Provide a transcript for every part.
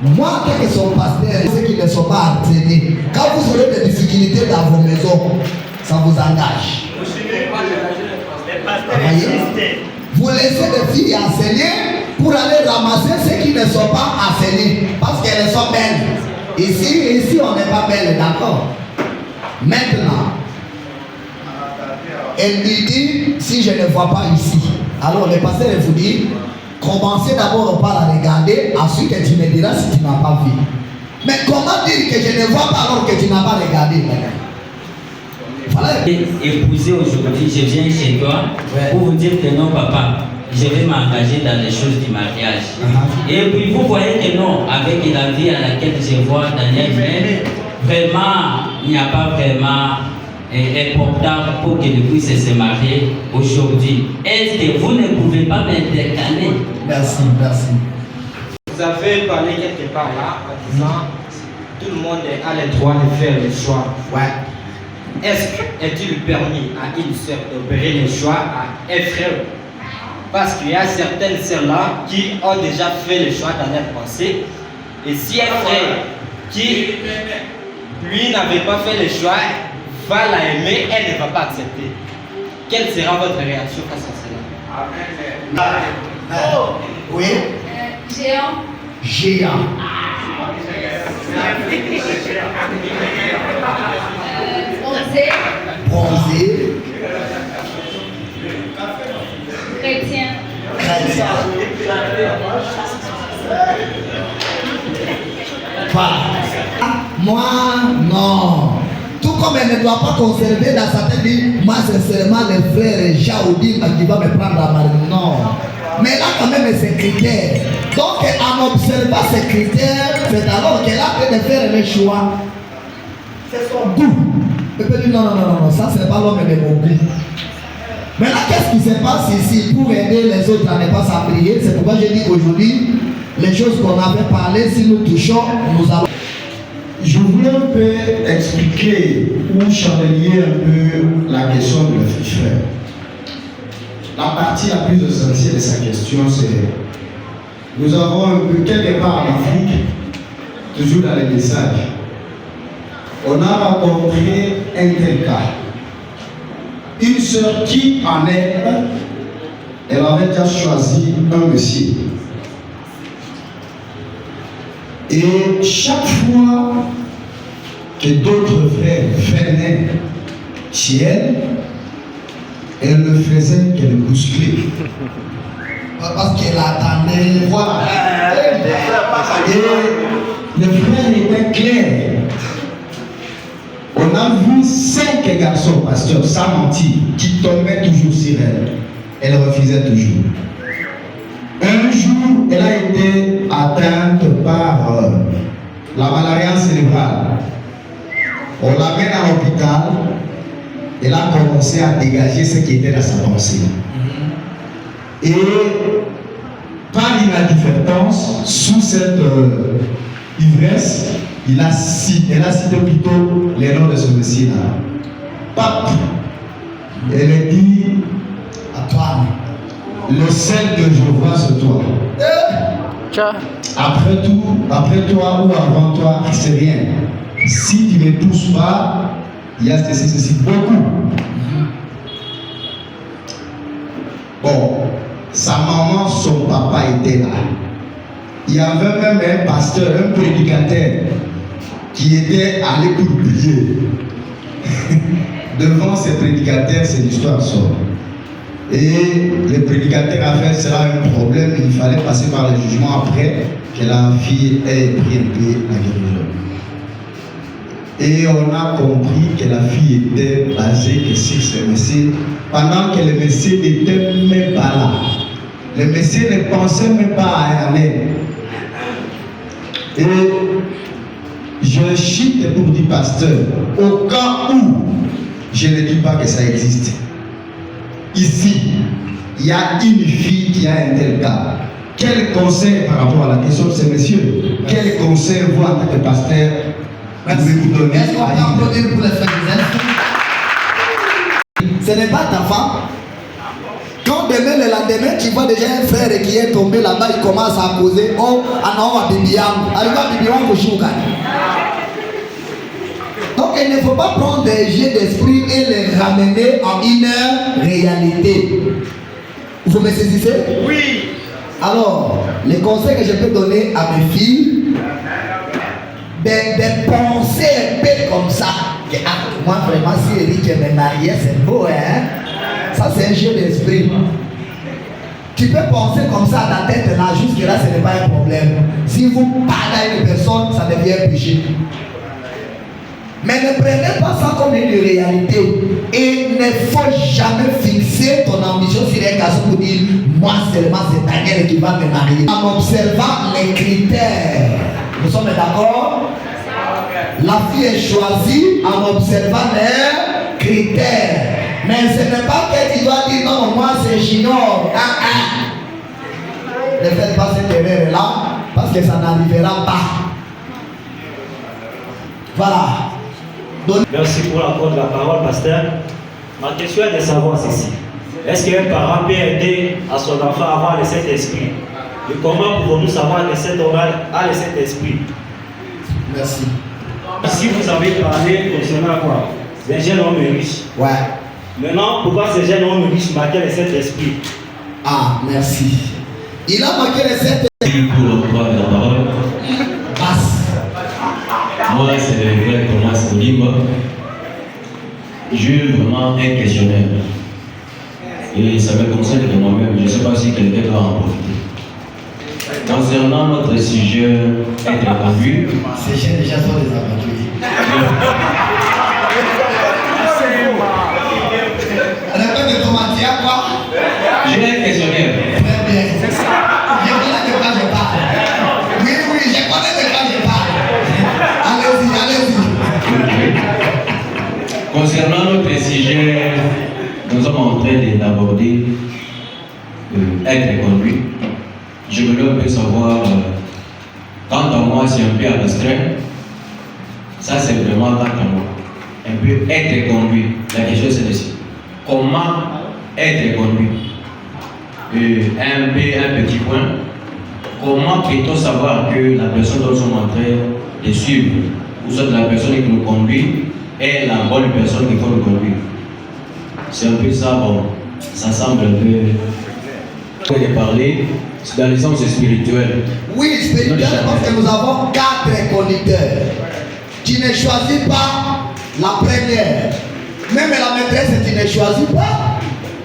Moi, quel que son pasteur, ceux qui ne sont pas entraînés, quand vous aurez des difficultés dans vos maisons, ça vous engage. Vous laissez les filles enseigner pour aller ramasser ceux qui ne sont pas enseignés parce qu'elles sont belles. Ici, on n'est pas belle, d'accord? Maintenant, elle lui dit, si je ne vois pas ici, alors le pasteur vous dit, commencez d'abord par la regarder, ensuite tu me diras si tu n'as pas vu. Mais comment dire que je ne vois pas alors que tu n'as pas regardé? Voilà. Épousé aujourd'hui, je viens chez toi pour vous dire que non, papa, je vais m'engager dans les choses du mariage. Et puis vous voyez que non, avec la vie à laquelle je vois Daniel, vraiment, il n'y a pas vraiment important pour qu'il puisse se marier aujourd'hui. Est-ce que vous ne pouvez pas m'intercaler? Merci, merci. Vous avez parlé quelque part là en disant tout le monde a le droit de faire le choix. Ouais. Est-il permis à une sœur d'opérer le choix à un frère? Parce qu'il y a certaines sœurs là qui ont déjà fait le choix dans leur pensée. Et si un frère qui lui n'avait pas fait le choix va la aimer, elle ne va pas accepter. Quelle sera votre réaction face à cela? Oui. Géant. Géant. Bronzé. Bronzé. Chrétien. Chrétien. Moi, non. Tout comme elle ne doit pas conserver dans sa tête, moi c'est seulement le frère Jaoudi qui va me prendre à Marie. Non. Mais là quand même ses critères. Donc en observant ces critères, c'est alors qu'elle a fait de faire le choix. C'est son goût. Elle peut dire non, ça c'est pas l'homme de mon goût. Maintenant qu'est-ce qui se passe ici pour aider les autres à ne pas s'embrayer? C'est pourquoi je dis qu'aujourd'hui, les choses qu'on avait parlé, si nous touchons, nous allons. Je voulais un peu expliquer ou chandelier un peu la question de le frère. La partie la plus essentielle de sa question, c'est nous avons un peu quelque part en Afrique, toujours dans les messages, on a rencontré un tel cas. Une sœur qui en est, elle avait déjà choisi un monsieur. Et chaque fois que d'autres frères venaient chez elle, elle ne faisait que le bousculer. Parce qu'elle attendait. Voilà. Et le frère était clair. On a vu 5 garçons, pasteur, sans mentir, qui tombaient toujours sur elle. Elle refusait toujours. Un jour, elle a été atteinte par la malaria cérébrale. On l'amène à l'hôpital. Elle a commencé à dégager ce qui était dans sa pensée. Et par inadvertance, sous cette ivresse, elle a cité plutôt les noms de ce monsieur-là. Pape, elle a dit à toi, le sel que je vois sur toi. Après toi ou avant toi, c'est rien. Si tu ne touches pas, il y a ceci, beaucoup. Bon, sa maman, son papa était là. Il y avait même un pasteur, un prédicateur qui était allé pour prier. Devant ces prédicateurs, c'est l'histoire sort. Et le prédicateur a fait cela un problème, il fallait passer par le jugement après que la fille ait pris un peu la guérison. Et on a compris que la fille était basée que sur ce monsieur, pendant que le monsieur n'était même pas là. Le monsieur ne pensait même pas à aller. Et je chute pour dire, pasteur, au cas où, je ne dis pas que ça existe. Ici, il y a une fille qui a un tel cas. Quel conseil par rapport à la question de ce monsieur? Quel conseil vous en tant que pasteur? Merci. Est-ce qu'on peut applaudir pour les frères? Ce n'est pas ta femme. Quand lendemain, tu vois déjà un frère qui est tombé là-bas, il commence à causer. Oh, non, donc il ne faut pas prendre des jeux d'esprit et les ramener en une réalité. Vous me saisissez? Oui. Alors, les conseils que je peux donner à mes filles, de penser un peu comme ça. Que, moi vraiment, si Eric me mariait, c'est beau, hein? Ça, c'est un jeu d'esprit. Tu peux penser comme ça à ta tête là, jusque-là, ce n'est pas un problème. Si vous parlez à une personne, ça devient un péché. Mais ne prenez pas ça comme une réalité. Et ne faut jamais fixer ton ambition sur un garçon pour dire moi seulement c'est Daniel qui va me marier. En observant les critères. Nous sommes d'accord? La fille est choisie en observant les critères. Mais ce n'est pas que tu dois dire non, moi c'est Junior. Ne faites pas cette erreur là parce que ça n'arrivera pas. Voilà. Merci pour l'accord de la parole, pasteur. Ma question est de savoir ceci. Est-ce qu'un parent peut aider à son enfant à avoir le Saint-Esprit? Et comment pouvons-nous savoir que cet homme a le Saint-Esprit? Merci. Ici, vous avez parlé concernant quoi? Les jeunes hommes riches. Ouais. Maintenant, pourquoi ces jeunes hommes riches marquaient le Saint-Esprit? Ah, merci. Il a marqué le Saint-Esprit. Pour l'emploi de la parole. Passe. Moi, c'est le vrai Thomas Olimba. J'ai vraiment un questionnaire. Et ça me concerne de moi-même. Je ne sais pas si quelqu'un va en profiter. Concernant notre sujet être conduit. Ces jeunes déjà sont des aventuriers. Répète de Thomas, tu as quoi? J'ai un questionnaire. Très bien. Je connais de quoi je parle. Oui, je connais de quoi je parle. Allez-y. Concernant notre sujet, nous sommes en train d'aborder être conduit. Je voulais un peu savoir, quant à moi, c'est un peu abstrait. Ça, c'est vraiment quant à moi. Un peu être conduit. La question, c'est ceci. Comment être conduit? Un petit point. Comment peut-on savoir que la personne dont nous sommes en train de suivre, ou soit la personne qui nous conduit, est la bonne personne qu'il faut nous conduire? C'est un peu ça, bon, ça semble un peu... de parler, c'est dans le sens spirituel. Oui, spirituel, parce que nous avons 4 conducteurs. Tu ne choisis pas la première. Même la maîtresse, tu ne choisis pas.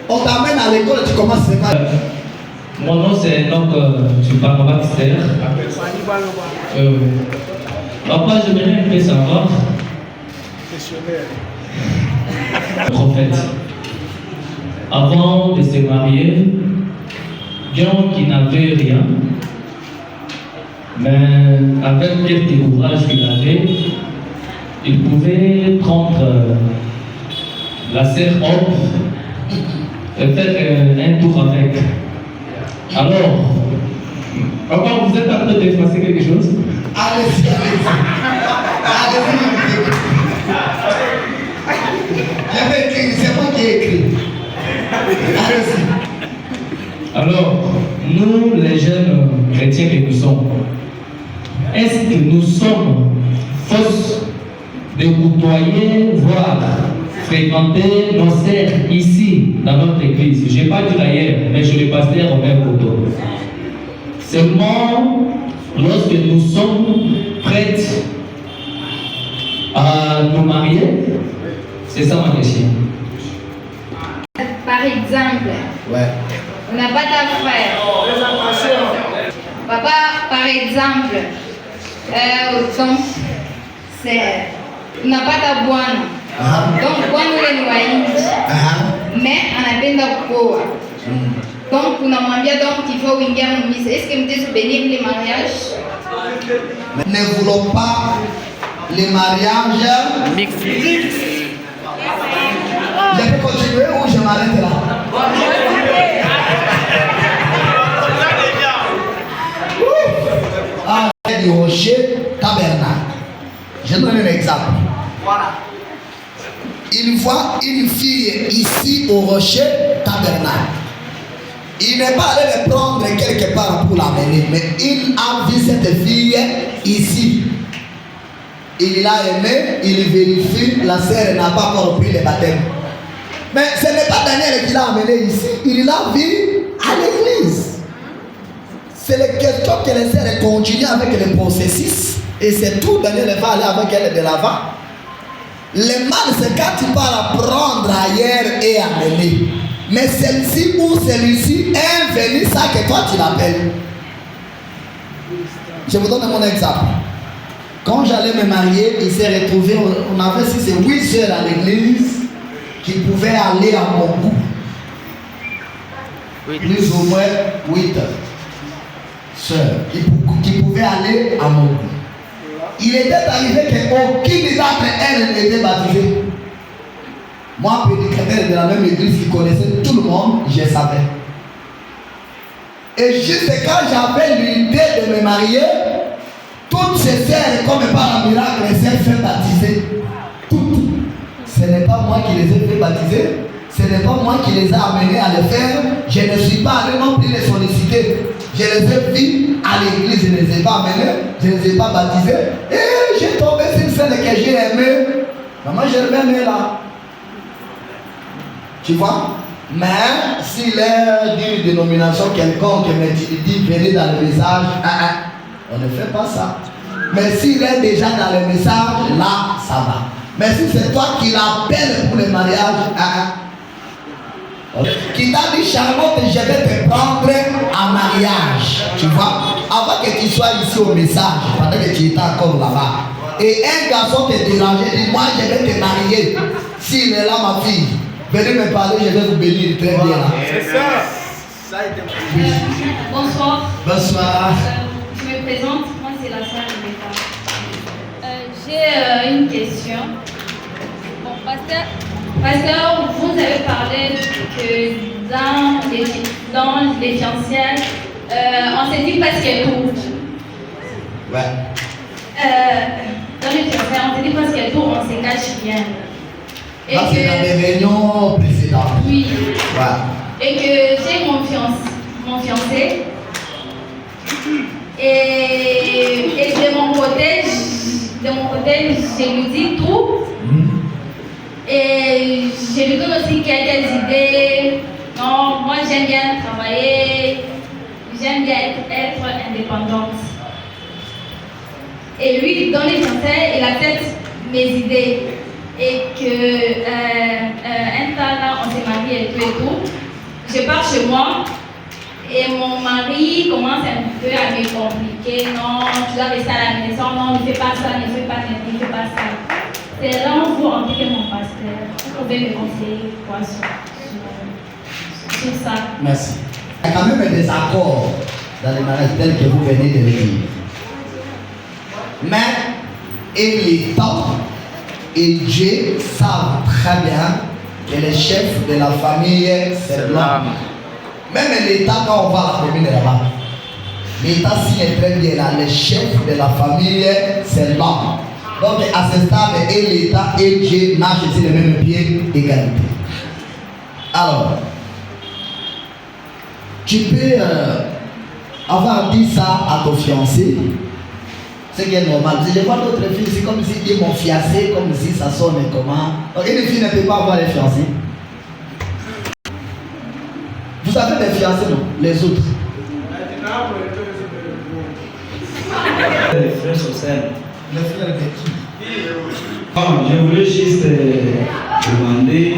On t'amène à l'école et tu commences à se faire. Mon nom c'est Enoch Baxter. Papa, j'aimerais un peu savoir. Prophète. Avant de se marier, John qui n'avait rien, mais avec quelques ouvrages qu'il avait, il pouvait prendre la sœur Hope et faire un tour avec. Alors, papa, vous êtes en train d'effacer quelque chose? Allez-y. J'avais écrit, c'est moi qui ai écrit. Allez-y. Alors, nous, les jeunes chrétiens que nous sommes, est-ce que nous sommes fausses de côtoyer, voire fréquenter nos sœurs ici, dans notre église? Je n'ai pas dit ailleurs, mais je le pasteur au même côté. Seulement, lorsque nous sommes prêts à nous marier, c'est ça ma question. Par exemple, on n'a pas d'affaires. Papa, par exemple, donc, on n'a pas d'abouane. Donc, bwana ule ni wa nje. Mais anapenda kuoa. Donc, unamwambia donc il faut uingia mumisa. Est-ce que mtezi bénir les mariages? Ne voulons pas les mariages mixtes. Je peux continuer ou je m'arrête là? Ah, du rocher tabernacle. Je donne un exemple. Voilà. Il voit une fille ici au rocher tabernacle. Il n'est pas allé le prendre quelque part pour l'amener, mais il a vu cette fille ici. Il l'a aimé, il vérifie, la sœur n'a pas encore pris le baptême. Mais ce n'est pas Daniel qui l'a amené ici, il l'a vu à l'église. C'est la question que les sœurs continuent avec le processus, et c'est tout. Daniel va aller avec elle de l'avant. Le mal, c'est quand tu pars prendre ailleurs et amener. Mais celle-ci ou celui-ci est venu, ça que toi tu l'appelles. Je vous donne mon exemple. Quand j'allais me marier, il s'est retrouvé, on avait 6 et 8 sœurs à l'église qui pouvaient aller à mon goût. Plus ou moins 8 sœurs qui pouvaient aller à mon goût. Il était arrivé qu'aucune d'entre elles n'était baptisée. Moi, prédicateur de la même église qui connaissait tout le monde, je savais. Et juste quand j'avais l'idée de me marier, toutes ces sœurs, comme par un miracle, elles s'est fait baptiser. Toutes. Ce n'est pas moi qui les ai fait baptiser. Ce n'est pas moi qui les ai amenés à le faire. Je ne suis pas allé non plus les solliciter. Je les ai vus à l'église, je ne les ai pas amenés, je ne les ai pas baptisés. Et j'ai tombé sur celle que j'ai aimée. Maman, je l'ai là. Tu vois? Mais s'il est d'une dénomination quelconque, mais tu lui dis venez dans le message, on ne fait pas ça. Mais s'il est déjà dans le message, là, ça va. Mais si c'est toi qui l'appelles pour le mariage, qui t'a dit Charlotte, je vais te prendre en mariage, tu vois, avant que tu sois ici au message, pendant que tu étais encore là-bas. Et un garçon te dérangeait, dit moi je vais te marier. S'il est là, ma fille, venez me parler, je vais vous bénir très bien. C'est ça. Bonsoir. Bonsoir. Je me présente, moi c'est la sœur Rebecca. J'ai une question. Bon, pasteur, vous avez parlé que dans les fiançailles, on se dit parce qu'elle tourne. Ouais. Dans les fiançailles, on se dit parce qu'elle tourne, on ne se cache rien. Et là, c'est dans les réunions précédentes. Oui. Ouais. Et que j'ai mon fiancé. Et de mon côté, je lui dis tout. Et je lui donne aussi quelques idées. Non, moi j'aime bien travailler, j'aime bien être indépendante. Et lui, dans les conseils, il a peut-être mes idées. Et que un temps là, on s'est marié et tout. Je pars chez moi. Et mon mari commence un peu à me compliquer. Non, tu dois rester à la maison. Non, ne fais pas ça, ne fais pas ça. C'est là où vous rentrez mon pasteur. Vous pouvez me conseiller quoi sur ça. Merci. Il y a quand même des accords dans les mariages tels que vous venez de le dire. Mais et l'État et Dieu savent très bien que le chef de la famille, c'est l'homme. Même l'État, quand on va à la commune là-bas, l'État signe très bien là, le chef de la famille, c'est l'homme. Donc à ce stade, et l'État et Dieu marchent sur le même pied d'égalité. Alors, tu peux avoir dit ça à ton fiancé, ce qui est normal. Je vois d'autres filles, c'est comme si ils m'ont fiancé, comme si ça sonne comment. Donc une fille ne peut pas avoir les fiancés. Vous avez des fiancés, non? Les autres. Les frères sur scène. Les frères de qui? Je voulais juste demander.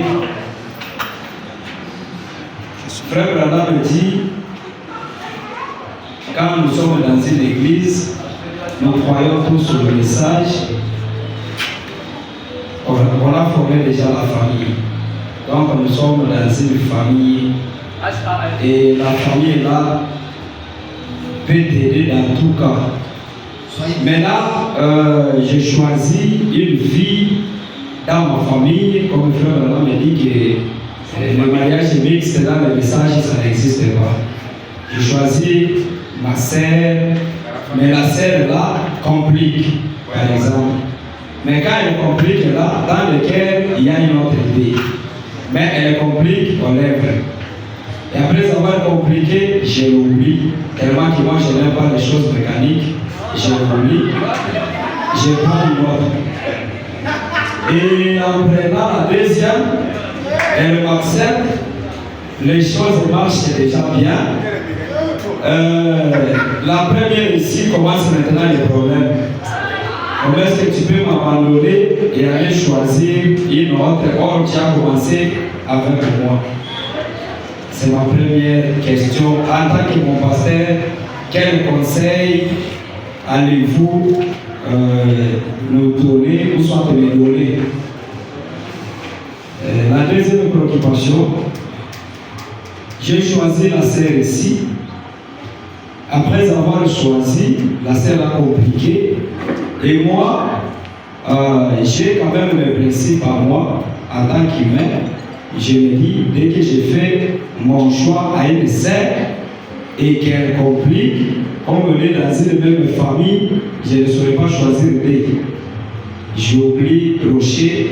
Frère Branham me dit, quand nous sommes dans une église, nous croyons tous sur le message. On a formé déjà la famille. Donc nous sommes dans une famille. Et la famille là peut t'aider dans tout cas. Maintenant, j'ai choisi une vie dans ma famille, comme le frère Bernard me dit que le mariage mixte dans le message, ça n'existe pas. J'ai choisi ma sœur, mais la sœur là complique, par exemple. Mais quand elle complique là, dans le cœur, il y a une autre idée. Mais elle complique aux lèvres. Et après avoir compliqué, je l'oublie. Tellement que moi, je n'aime pas les choses mécaniques. Je l'oublie. Je prends une autre. Et en prenant la deuxième, elle m'accepte. Les choses marchent déjà bien. La première ici commence maintenant les problèmes. Comment est-ce que tu peux m'abandonner et aller choisir une autre? Or, tu as commencé avec moi. C'est ma première question. En tant que mon pasteur, quel conseil allez-vous nous donner ou soit me donner? La deuxième préoccupation, j'ai choisi la sœur ici. Après avoir choisi, la sœur a compliqué. Et moi, j'ai quand même mes principes à moi, en tant qu'humain. Je me dis, dès que j'ai fait mon choix à une sœur et qu'elle complique, comme on est dans une même famille, je ne saurais pas choisir d'elle. J'oublie Rocher,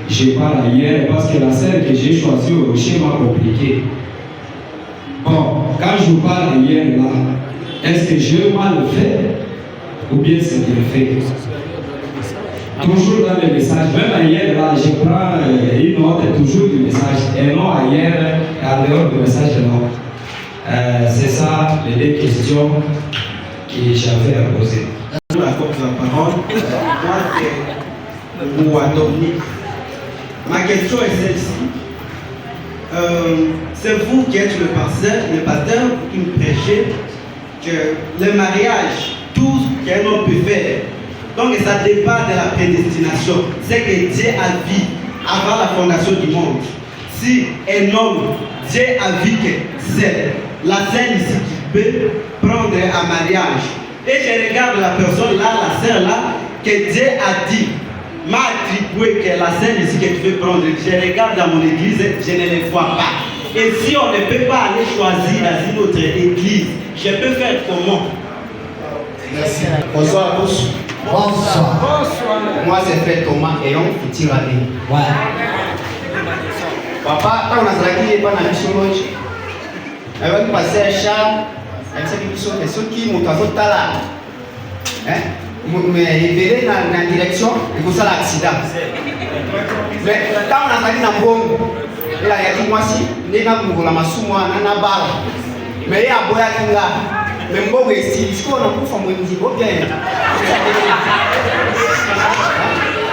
je pars ailleurs parce que la sœur que j'ai choisie au Rocher m'a compliqué. Bon, quand je pars ailleurs là, est-ce que j'ai mal fait ou bien c'est bien fait? Toujours dans les messages, même ailleurs là, je prends une note toujours du message et non ailleurs, en dehors du message non. C'est ça les deux questions que j'avais à poser. La parole, moi c'est Mouadovnik. Ma question est celle-ci. C'est vous qui êtes le pasteur qui me prêchez que le mariage, tout ce qu'un homme peut faire, donc ça dépend de la prédestination. C'est que Dieu a vu avant la fondation du monde. Si un homme, Dieu a vu que c'est la scène ici qui peut prendre un mariage. Et je regarde la personne là, la sœur là, que Dieu a dit, m'a attribué que la scène ici que tu veux prendre. Je regarde dans mon église, je ne les vois pas. Et si on ne peut pas aller choisir dans une autre église, je peux faire comment? Merci. Bonsoir à tous. Bonsoir. Bonsoir. Moi c'est Frère Thomas et on tire à l'année. Ouais. Papa, quand on a traqué, pas dans la mission loge. Avec le passé à Charles, avec cette mission, c'est ceux qui m'ont fait là. Mais il verrait dans la direction, il faut ça l'accident. Mais quand on a traqué dans le bon, il a dit moi si, il est dans le massou, moi, on a barre. Mais il y a boya qui là. Mais bon, si on a pour faire mon niveau bien.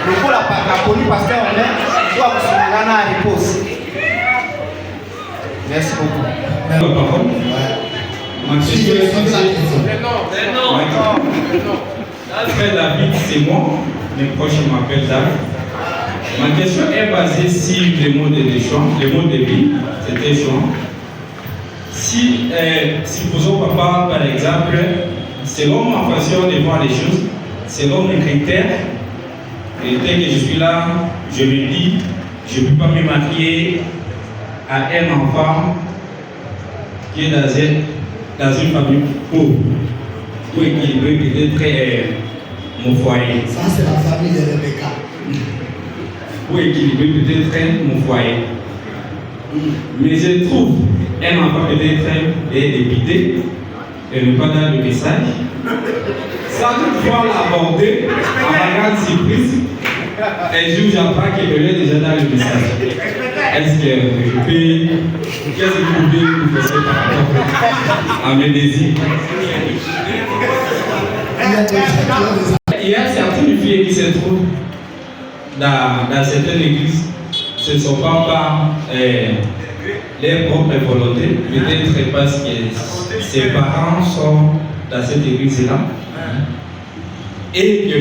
Mais pour la police, parce qu'on est, soit vous serez là à repose. Merci beaucoup. La parole. Frère David, c'est moi. Mes proches m'appellent David. Ma question est basée sur le mot de choix, le mot de vie, c'était choix. Si, supposons papa, par exemple, selon ma façon de voir les choses, selon mes critères, et dès que je suis là, je me dis, je ne peux pas me marier à un enfant qui est dans une famille pauvre, pour équilibrer peut-être mon foyer. Ça, c'est la famille de Rebecca. Pour équilibrer peut-être mon foyer. Mais je trouve un enfant peut-être est dépité et ne pas dans le message. Sans toutefois l'aborder en ma grande surprise, un jour j'apprends qu'il est déjà dans le message. Est-ce que je peux. Qu'est-ce que vous pouvez vous faire par rapport à mes désirs? Il y a certaines filles qui se trouvent dans certaines églises, ce ne sont pas leur propre volonté, peut-être parce que ses parents sont dans cette église-là. Et que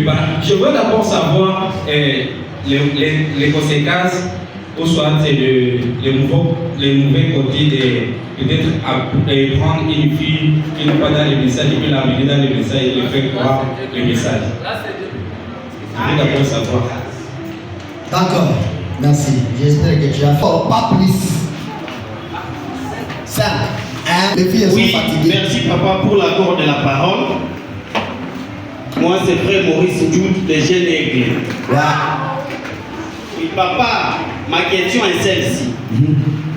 je veux d'abord savoir les conséquences, ou soit les mauvais côtés de peut-être prendre une fille qui n'est pas dans le message et puis l'amener dans le message et lui faire croire le message. Je veux d'abord savoir. D'accord, merci. J'espère que tu as fait pas plus. Ça, hein? Les filles sont fatiguées. Merci papa pour l'accord de la parole. Moi c'est frère Maurice Jude de Jeune Aigle. Ouais. Oui papa, ma question est celle-ci.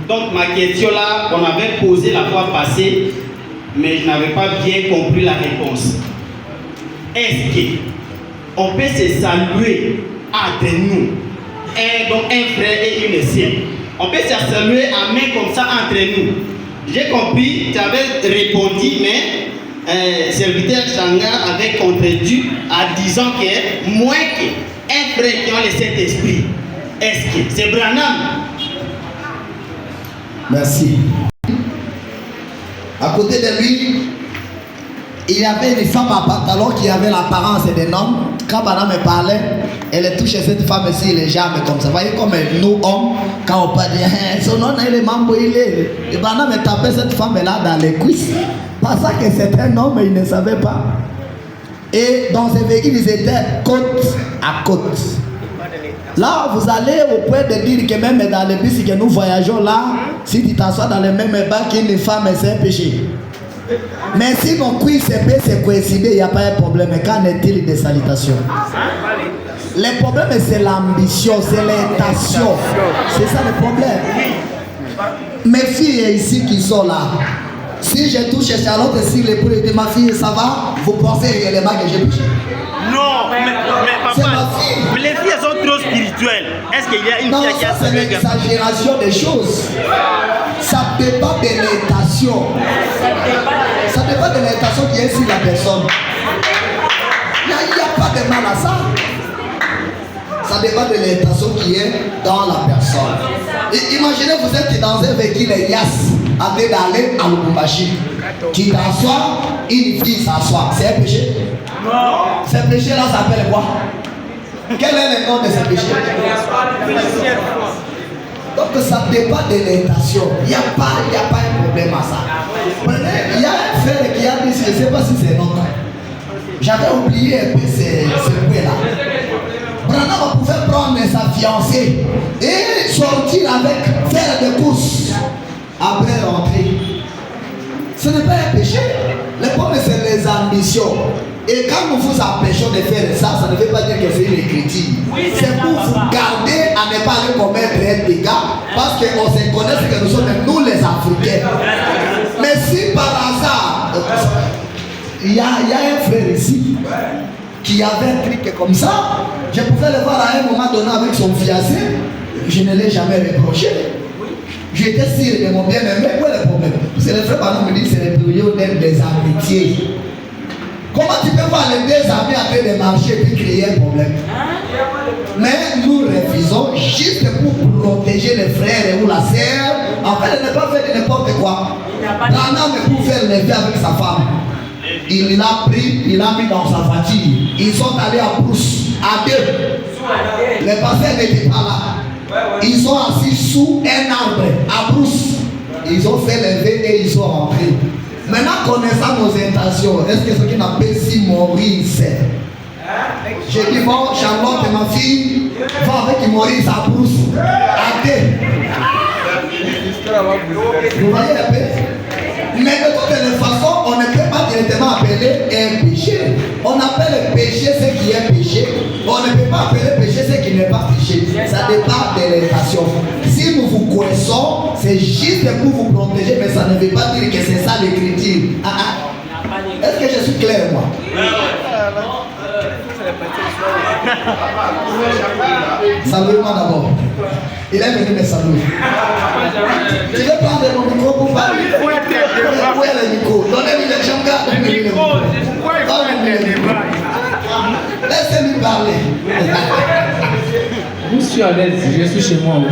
Donc ma question là, on avait posé la fois passée, mais je n'avais pas bien compris la réponse. Est-ce qu'on peut se saluer entre nous, donc un frère et une sœur? On peut se saluer à main comme ça entre nous. J'ai compris, tu avais répondu, mais serviteur Changa avait contredit en disant que moins qu'un frère qui a le Saint-Esprit. Est-ce que c'est Branham? Merci. À côté de lui, il y avait une femme à pantalon qui avait l'apparence d'un homme. Quand Branham me parlait, elle touchait cette femme ici, les jambes comme ça. Vous voyez comme nous, hommes, quand on peut dire, son nom est le mambo, il est. Et Branham me tapait cette femme-là dans les cuisses. Parce que c'était un homme, il ne savait pas. Et dans ces véhicules, ils étaient côte à côte. Là, vous allez au point de dire que même dans les bus que nous voyageons là, si tu t'assois dans le même bac qu'une femme, c'est un péché. Mais si nos cuisses se coïncident, il n'y a pas un problème. Mais qu'en est-il des salutations? Le problème, c'est l'ambition, c'est l'intention. C'est ça le problème. Mes filles ici qui sont là, si je touche Charlotte et si les poules de ma fille, ça va, vous pensez réellement que j'ai péché? Non, mais papa, mais les filles sont trop spirituelles. Est-ce qu'il y a une fille qui a salué? Non, c'est l'exagération des choses. Ça dépend de l'intention. Ça dépend de l'intention qui est sur la personne. Il n'y a pas de mal à ça. Ça dépend de l'intention qui est dans la personne. Et imaginez, vous êtes dans un véhicule Yas en train d'aller à Lubumbashi. Tu t'assois, une fille s'assoit. C'est un péché? Non. Ce péché-là s'appelle quoi? Quel est le nom de ce péché? Donc ça dépend de l'intention. Il n'y a pas un problème à ça. Il y a un frère qui a dit, je ne sais pas si c'est notre. J'avais oublié un peu ce point-là. Branham pouvait prendre sa fiancée et sortir avec, faire des courses, après rentrer. Ce n'est pas un péché. Le problème, c'est les ambitions. Et quand nous vous empêchons de faire ça, ça ne veut pas dire que c'est une écriture. C'est pour vous garder à ne pas aller commettre un dégât, parce qu'on se connaît que nous sommes nous les Africains. Mais si par hasard, il y a un frère ici qui avait un truc comme ça, je pouvais le voir à un moment donné avec son fiancé, je ne l'ai jamais reproché. J'étais sûr de mon bien-aimé. Où est le problème? Parce que le frère Branham me dit que c'est le période des amitiés. Comment tu peux voir les deux amis en train de marcher et puis créer un problème? Mais nous refusons juste pour protéger les frères ou la sœur. En fait, ne pas faire n'importe quoi. Branham pour faire les vies avec sa femme. Il l'a pris, il l'a mis dans sa voiture. Ils sont allés à Brousse, à deux. Les pasteurs n'étaient pas là. Ils sont assis sous un arbre, à Brousse. Ils ont fait lever et ils sont rentrés. Maintenant, connaissant nos intentions, est-ce que ce qui n'appelle si Maurice? J'ai dit, bon, Charlotte, ma fille, va avec Maurice à Brousse, à deux. Vous voyez un peu? Mais de toutes les façons, on ne peut pas directement appeler un péché. On appelle péché ce qui est péché. On ne peut pas appeler péché ce qui n'est pas péché. Ça dépend de l'intention. Si nous vous connaissons, c'est juste pour vous protéger, mais ça ne veut pas dire que c'est ça l'écriture. Est-ce que je suis clair, moi? Salut-moi d'abord. Il est venu me saluer. Tu veux prendre mon micro pour parler? Où est le micro? Donnez-lui le champ, donnez-lui le micro. Laissez-lui parler. Je suis à l'aise, je suis chez moi. Ouais,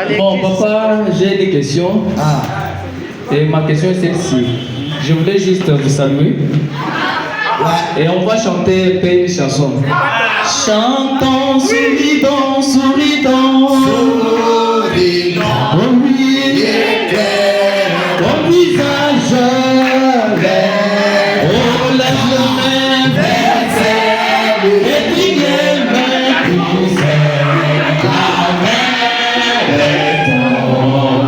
allez-y. Bon, papa, j'ai des questions. Et ma question est celle-ci. Je voulais juste vous saluer. Et on va chanter une chanson. Chantons, souridons, souridons, souridons, ton visage vert, oh la main verte, et puis les mains poussées, la main est ton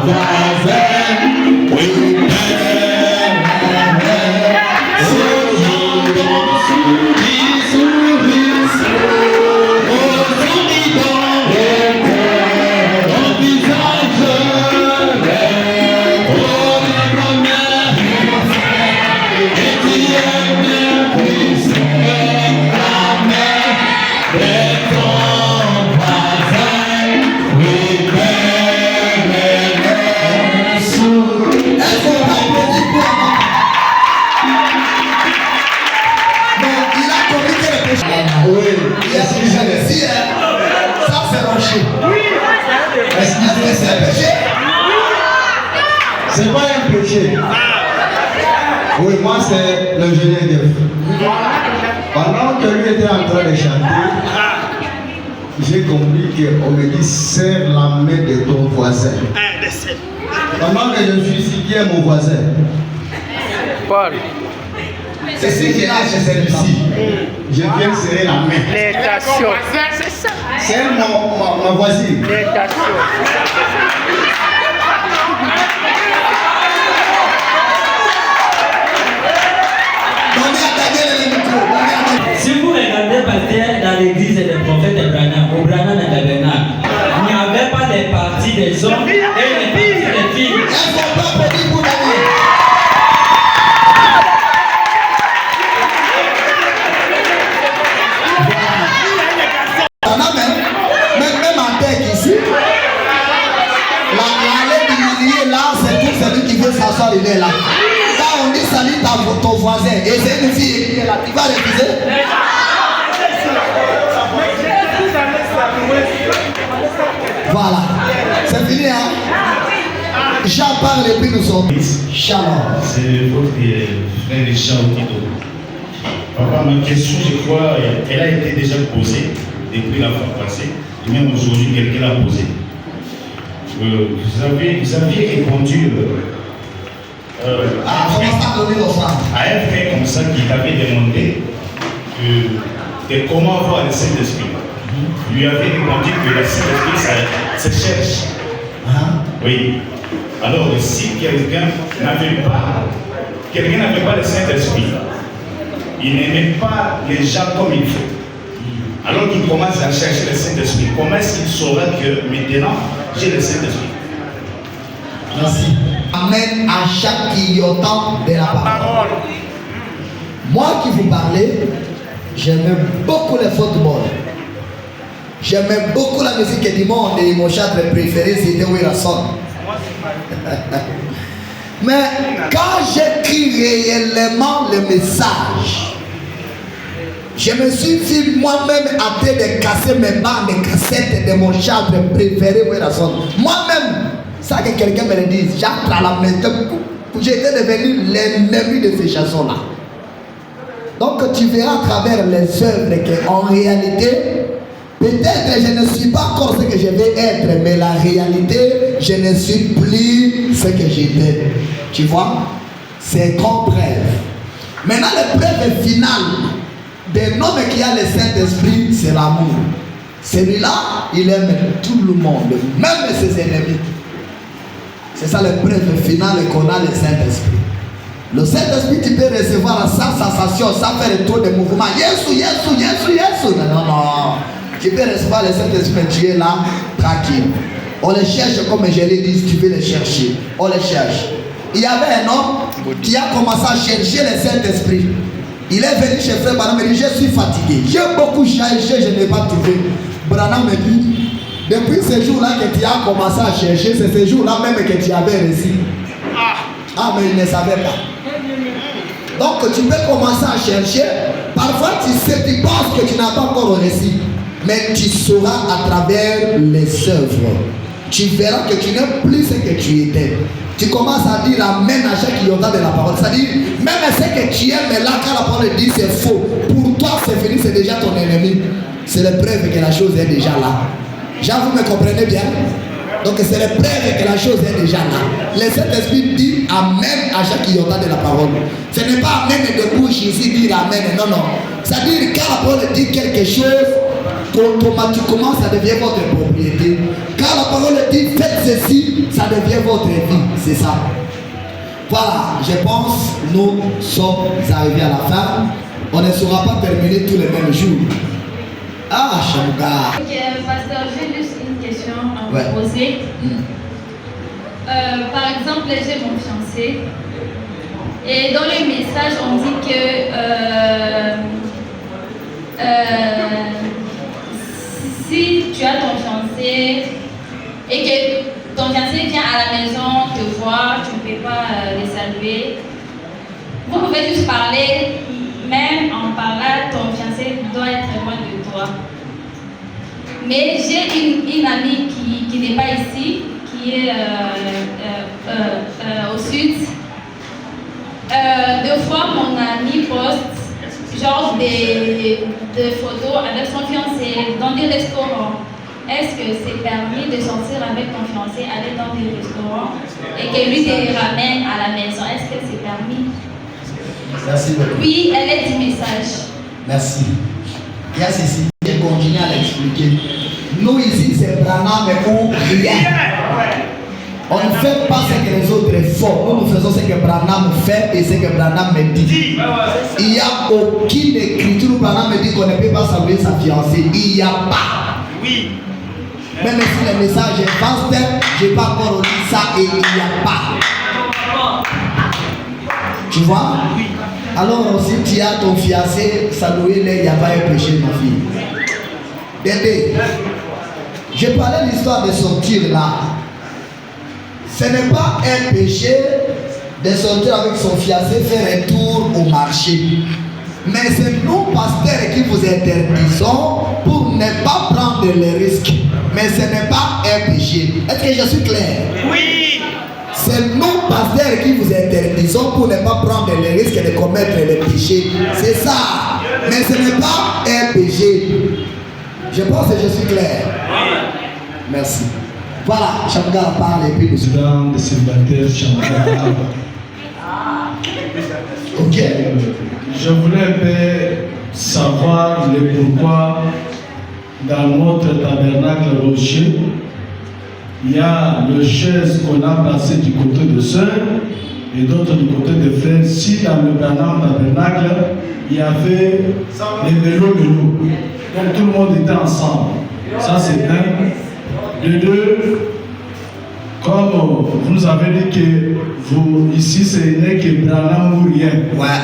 voisin, oui, péché? Oui. Est-ce que c'est un péché? C'est pas un péché. Oui, moi c'est l'ingénieur d'œuvre. Pendant que lui était en train de chanter, j'ai compris qu'on me dit serre la main de ton voisin. Pendant que je suis ici, qui est mon voisin? Paul. C'est ce qui est chez celui-ci. Je viens serrer la main. C'est ma voisine. Si vous regardez pasteur dans l'église des prophètes de Branham, au Branham et Tabernacle, il n'y avait pas les parties des hommes et les parties des filles. Même en tête ici, l'allée du milieu là, c'est tout celui qui veut s'asseoir, il est là. Quand on dit salut ton voisin, et c'est une fille qui est là, tu vas refuser? Voilà, c'est fini, hein? Jean parle et puis nous sommes. Shalom. C'est votre frère Richard Okido. Papa, ma question, je crois, elle a été déjà posée depuis la fois passée, et même aujourd'hui, quelqu'un l'a posée. Vous aviez répondu à un frère comme ça qui t'avait demandé de comment avoir le Saint-Esprit. Vous lui avez répondu que le Saint-Esprit, ça se cherche. Oui. Alors, si quelqu'un n'avait pas le Saint-Esprit, il n'aimait pas les gens comme il faut. Alors qu'il commence à chercher le Saint-Esprit, comment est-ce qu'il saura que maintenant j'ai le Saint-Esprit? Merci. Amen à chaque clignotant de la parole. Moi qui vous parlais, j'aimais beaucoup le football. J'aimais beaucoup la musique du monde et mon chanteur préféré c'était Wilson. Mais quand j'écris réellement le message, je me suis vu moi-même en train de casser mes bandes de cassettes de mon chanteur préféré Wilson. Moi-même, ça que quelqu'un me le dise, j'entre à la maison, j'étais devenu l'ennemi de ces chansons-là. Donc tu verras à travers les œuvres qu'en réalité, peut-être je ne suis pas encore ce que je vais être, mais la réalité, je ne suis plus ce que j'étais. Tu vois? C'est comme preuve. Maintenant, la preuve finale d'un homme qui a le Saint-Esprit, c'est l'amour. Celui-là, il aime tout le monde, même ses ennemis. C'est ça la preuve finale qu'on a le Saint-Esprit. Le Saint-Esprit, tu peux recevoir sans sensation, sans faire trop de mouvements. Yesu, Yesu, Yesu, Yesu. Non, non. Tu peux recevoir le Saint-Esprit, tu es là, tranquille. On le cherche comme je l'ai dit, tu veux le chercher. On le cherche. Il y avait un homme qui a commencé à chercher le Saint-Esprit. Il est venu chez Frère Branham et dit, je suis fatigué. J'ai beaucoup cherché, je n'ai pas trouvé. Branham me dit, depuis ce jour-là que tu as commencé à chercher, c'est ce jour-là même que tu avais reçu. Ah, mais il ne savait pas. Donc tu peux commencer à chercher. Parfois tu sais, tu penses que tu n'as pas encore reçu. Mais tu sauras à travers les œuvres. Tu verras que tu n'es plus ce que tu étais. Tu commences à dire amen à chaque iota de la parole. C'est-à-dire, même ce que tu aimes là, quand la parole dit c'est faux, pour toi c'est fini, c'est déjà ton ennemi. C'est la preuve que la chose est déjà là. Jean, vous me comprenez bien? Donc c'est la preuve que la chose est déjà là. Le Saint-Esprit dit amen à chaque iota de la parole. Ce n'est pas amen de bouche ici, dire amen. Non, non. C'est-à-dire quand la parole dit quelque chose, automatiquement ça devient votre propriété. Quand la parole dit faites ceci, ça devient votre vie. C'est ça. Voilà, je pense nous sommes arrivés à la fin. On ne saura pas terminer tous les mêmes jours. Ah, Chamouga. Ok, pasteur, j'ai juste une question à vous poser. Par exemple, j'ai mon fiancé. Et dans le message, on dit que si tu as ton fiancé et que ton fiancé vient à la maison te voir, tu ne peux pas les saluer. Vous pouvez juste parler, même en parlant, ton fiancé doit être loin de toi. Mais j'ai une amie qui n'est pas ici, qui est au sud. Deux fois, mon amie poste genre des photos avec son fiancé dans des restaurants. Est-ce que c'est permis de sortir avec ton fiancé, aller dans des restaurants et que lui te ramène à la maison? Est-ce que c'est permis? Merci beaucoup. Oui, elle est du message. Merci. Il y a ceci, je continue à l'expliquer. Nous ici, c'est Branham ou rien. On ne fait pas ce que les autres font. Nous faisons ce que Branham fait et ce que Branham me dit. Il n'y a aucune écriture où Branham me dit qu'on ne peut pas saluer sa fiancée. Il n'y a pas. Oui. Même si le message est vaste, je n'ai pas encore dit ça et il n'y a pas. Tu vois? Alors si tu as ton fiancé, saluer-le, il n'y a pas un péché, ma fille. Bébé, je parlais de l'histoire de sortir là. Ce n'est pas un péché de sortir avec son fiancé, faire un tour au marché. Mais c'est nous, pasteurs, qui vous interdisons pour ne pas prendre les risques. Mais ce n'est pas un péché. Est-ce que je suis clair? Oui. C'est nous, pasteurs, qui vous interdisons pour ne pas prendre les risques de commettre les péchés. C'est ça. Mais ce n'est pas un péché. Je pense que je suis clair. Merci. Voilà, Shamgar parle et puis le président des célibataires, Shamgar. Ok. Je voulais un peu savoir le pourquoi dans notre tabernacle rocher, il y a le chaise qu'on a placé du côté de sœur et d'autres du côté de frère. Si dans le tabernacle, il y avait les mélos. Donc tout le monde était ensemble. Ça c'est un. De deux, comme vous nous avez dit que vous ici ce n'est que Branham ou rien. Ouais.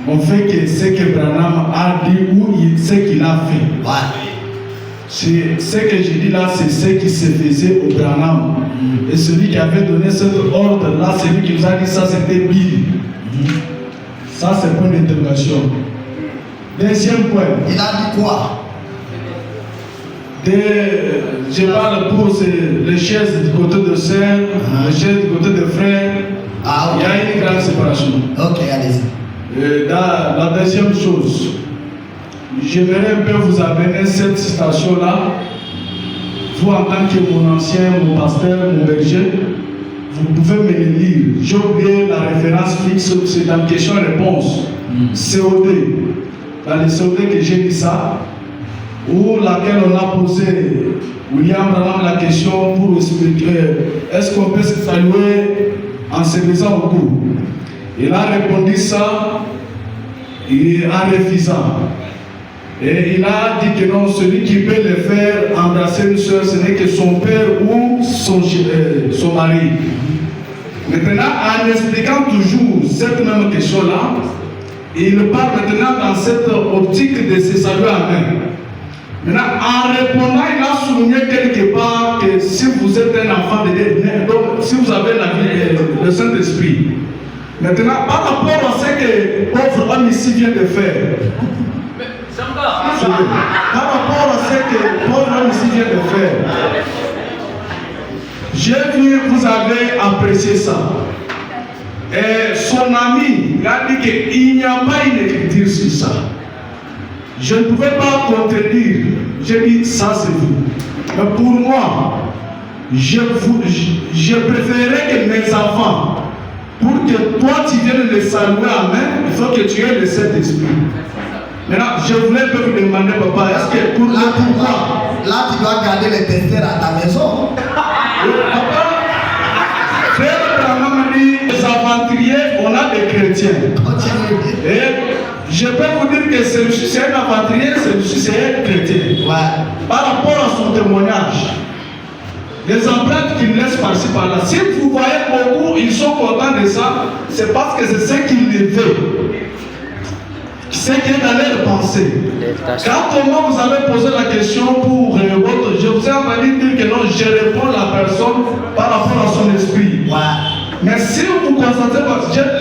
On fait que ce que Branham a dit ou ce qu'il a fait. Ouais. Ce que je dis là, c'est ce qui se faisait au Branham. Et celui qui avait donné cet ordre-là, celui qui nous a dit ça, c'était Bill. Ça, c'est point d'interrogation. Deuxième point. Il a dit quoi? Je parle pour les chaises du côté de sœur, les chaises du côté de frère. Ah, okay. Il y a une grande séparation. Ok, allez-y. La deuxième chose, j'aimerais un peu vous amener cette citation-là. Vous, en tant que mon ancien, mon pasteur, mon berger, vous pouvez me le lire. J'ai oublié la référence fixe, c'est dans question-réponse. COD. Dans les COD que j'ai dit ça, où laquelle on a posé William Branham la question pour expliquer est-ce qu'on peut se saluer en se faisant au cou. Il a répondu ça en refusant. Et il a dit que non, celui qui peut le faire embrasser une soeur, ce n'est que son père ou son mari. Maintenant, en expliquant toujours cette même question-là, il parle maintenant dans cette optique de se saluer en main. Maintenant, en répondant, il a souligné quelque part que si vous êtes un enfant de Dieu, donc si vous avez la vie, le Saint-Esprit, maintenant, par rapport à ce que pauvre homme ici vient de faire, par rapport à ce que pauvre homme ici vient de faire, j'ai vu que vous avez apprécié ça. Et son ami, il a dit qu'il n'y a pas une écriture sur ça. Je ne pouvais pas contredire. J'ai dit, ça c'est vous. Mais pour moi, je préférais que mes enfants, pour que toi tu viennes les saluer à main, il faut que tu aies le Saint-Esprit. Maintenant, je voulais vous demander, papa, est-ce que pour là, là, tu dois garder les testeurs à ta maison. Papa, frère Branham dit, les aventuriers, on a des chrétiens. Et je peux vous dire que celui-ci c'est un aventurier, celui-ci c'est un chrétien. Ouais. Par rapport à son témoignage, les empreintes qu'il laisse par-ci par-là, si vous voyez beaucoup, ils sont contents de ça, c'est parce que c'est ce qu'ils veulent. C'est qui est dans leur pensée. Quand comment vous avez posé la question pour votre, je vous ai entendu dire que non, je réponds à la personne par rapport à son esprit. Ouais. Mais si vous constatez,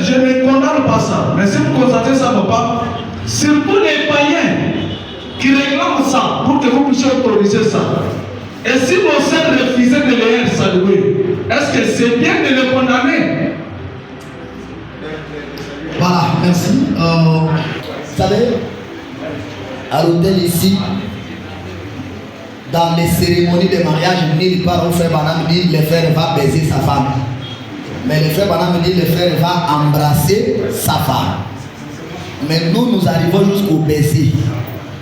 je ne condamne pas ça, mais si vous constatez ça, papa, surtout les païens, qui réclament ça pour que vous puissiez autoriser ça. Et si vos sœurs refusaient de les saluer, est-ce que c'est bien de les condamner? Voilà, merci. Vous savez, à l'hôtel ici, dans les cérémonies de mariage, nulle part où frère Banam dit le frère va baiser sa femme. Mais le frère Banam dit le frère va embrasser sa femme. Mais nous arrivons jusqu'au baiser.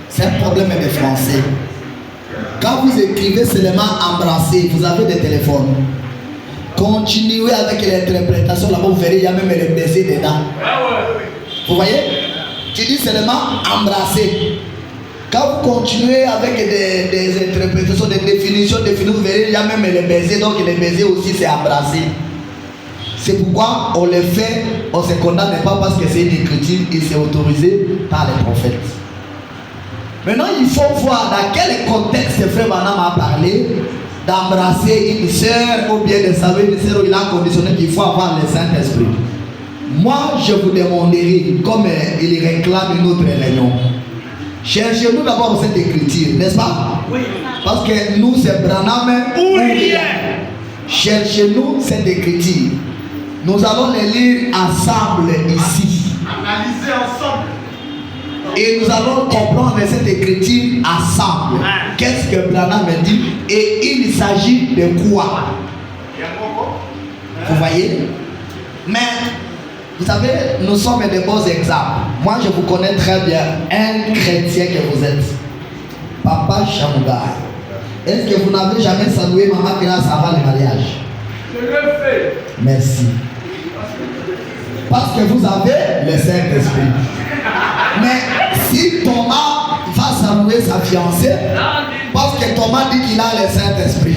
C'est un problème de français. Quand vous écrivez seulement embrasser, vous avez des téléphones. Continuez avec l'interprétation là-bas, vous verrez, il y a même le baiser dedans. Vous voyez? Tu dis seulement embrasser. Quand vous continuez avec des interprétations, des définitions, vous verrez, il y a même le baiser, donc le baiser aussi c'est embrasser. C'est pourquoi on le fait, on ne se condamne pas parce que c'est une écriture et c'est autorisé par les prophètes. Maintenant, il faut voir dans quel contexte frère Banam a parlé d'embrasser une sœur ou bien de savoir une sœur où il a conditionné qu'il faut avoir le Saint-Esprit. Moi, je vous demanderai, comme il réclame une autre réunion, cherchez-nous d'abord cette écriture, n'est-ce pas? Oui. Parce que nous, c'est Branham ou rien. Cherchez-nous cette écriture. Nous allons les lire ensemble ici. Analyser ensemble. Et nous allons comprendre cette écriture ensemble. Qu'est-ce que Branham dit et il s'agit de quoi? Vous voyez? Mais, vous savez, nous sommes de bons exemples. Moi, je vous connais très bien, un chrétien que vous êtes. Papa Chamouga. Est-ce que vous n'avez jamais salué maman grâce avant le mariage? Je le fais. Merci. Parce que vous avez le Saint-Esprit. Mais si Thomas va saluer sa fiancée, parce que Thomas dit qu'il a le Saint-Esprit,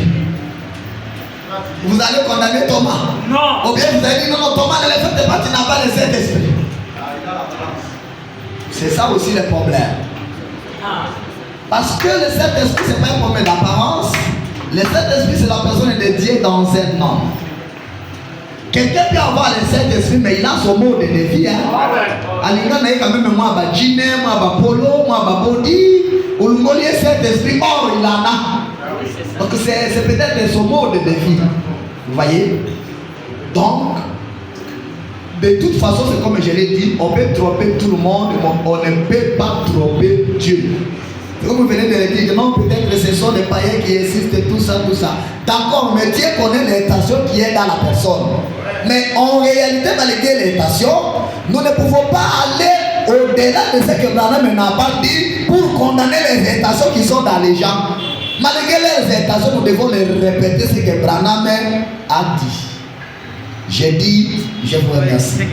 vous allez condamner Thomas? Non. Ou bien vous allez dire non, Thomas ne le fait pas, tu n'as pas le Saint-Esprit. C'est ça aussi le problème. Parce que le Saint-Esprit, ce n'est pas un problème d'apparence. Le Saint-Esprit, c'est la personne de Dieu dans un homme. Quelqu'un peut avoir le Saint-Esprit, mais il a son mode de vie. Alinga n'a quand même moi, Jine, moi, Polo, moi, Body, ou le Saint-Esprit, or il en a. Donc c'est peut-être son mode de vie. Vous voyez? Donc, de toute façon, c'est comme je l'ai dit, on peut tromper tout le monde, mais on ne peut pas tromper Dieu. Comme vous venez de le dire, non, peut-être que ce sont des païens qui existent, tout ça, tout ça. D'accord, mais Dieu connaît l'intention qui est dans la personne. Mais en réalité, malgré l'intention, nous ne pouvons pas aller au-delà de ce que Branham n'a pas dit pour condamner les intentions qui sont dans les gens. Malgré les intentions, nous devons les répéter ce que Branham a dit. J'ai dit, je vous remercie.